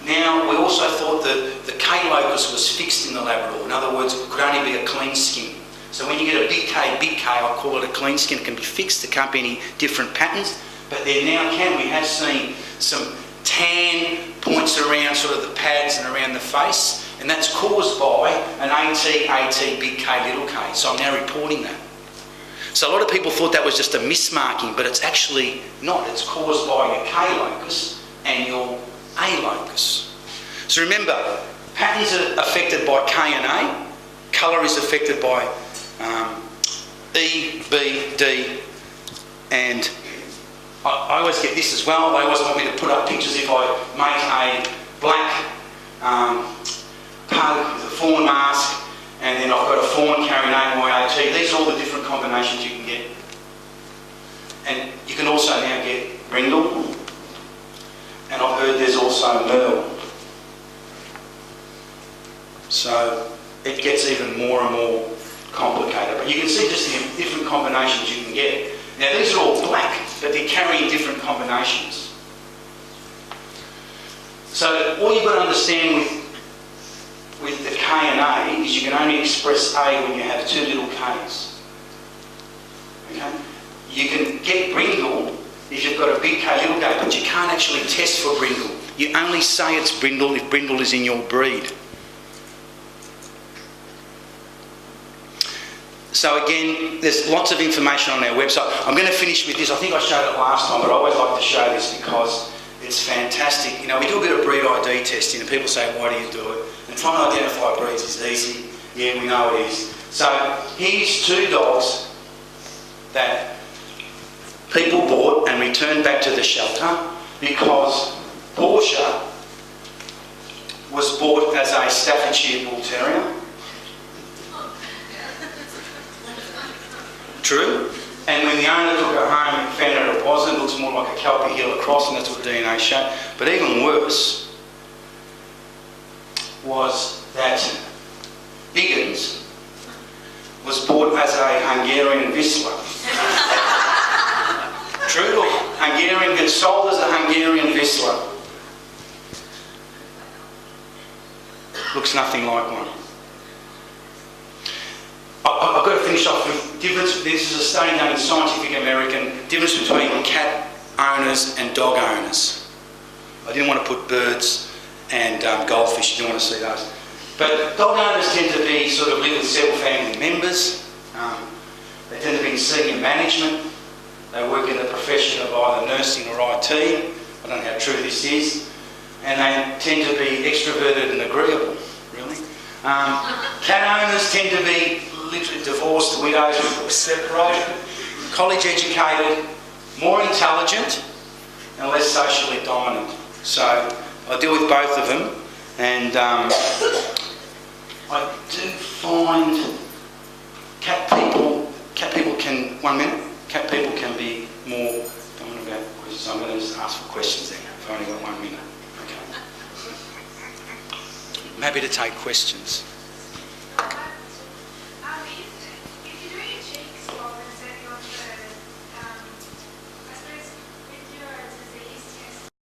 now we also thought that the K locus was fixed in the Labrador. In other words, it could only be a clean skin. So when you get a big K, I call it a clean skin. It can be fixed, there can't be any different patterns. But there now we have seen some tan points around sort of the pads and around the face. And that's caused by an AT, big K, little k. So I'm now reporting that. So a lot of people thought that was just a mismarking, but it's actually not. It's caused by your K locus and your A locus. So remember, patterns are affected by K and A. Colour is affected by E, B, D, and I always get this as well. They always want me to put up pictures if I make a black pug with a fawn mask, and then I've got a fawn carrying AYAT. These are all the different combinations you can get. And you can also now get brindle, and I've heard there's also merle. So it gets even more and more complicated. But you can see just the different combinations you can get. Now these are all black, but they're carrying different combinations. So all you've got to understand with the K and A is you can only express A when you have two little Ks. Okay? You can get brindle if you've got a big K, little K, but you can't actually test for brindle. You only say it's brindle if brindle is in your breed. So again, there's lots of information on our website. I'm going to finish with this. I think I showed it last time, but I always like to show this because it's fantastic. You know, we do a bit of breed ID testing and people say, why do you do it? And trying to identify breeds is easy. Yeah, we know it is. So here's two dogs that people bought and returned back to the shelter because Portia was bought as a Staffordshire Bull Terrier. True. And when the owner took her home and found out it wasn't, it looks more like a Kelpie Heeler cross, and that's what DNA showed. But even worse was that Biggins was bought as a Hungarian Vizsla. True. Hungarian, gets sold as a Hungarian Vizsla. Looks nothing like one. I've got to finish off with difference. This is a study done in Scientific American, difference between cat owners and dog owners. I didn't want to put birds and goldfish, you didn't want to see those. But dog owners tend to be sort of live with several family members. They tend to be in senior management. They work in the profession of either nursing or IT. I don't know how true this is. And they tend to be extroverted and agreeable, really. Cat owners tend to be literally divorced, widows, or separated, college educated, more intelligent and less socially dominant. So I deal with both of them, and I do find cat people cat people can, 1 minute, cat people can be more, don't want about questions, I'm going to just ask for questions then. I've only got 1 minute. Okay. I'm happy to take questions.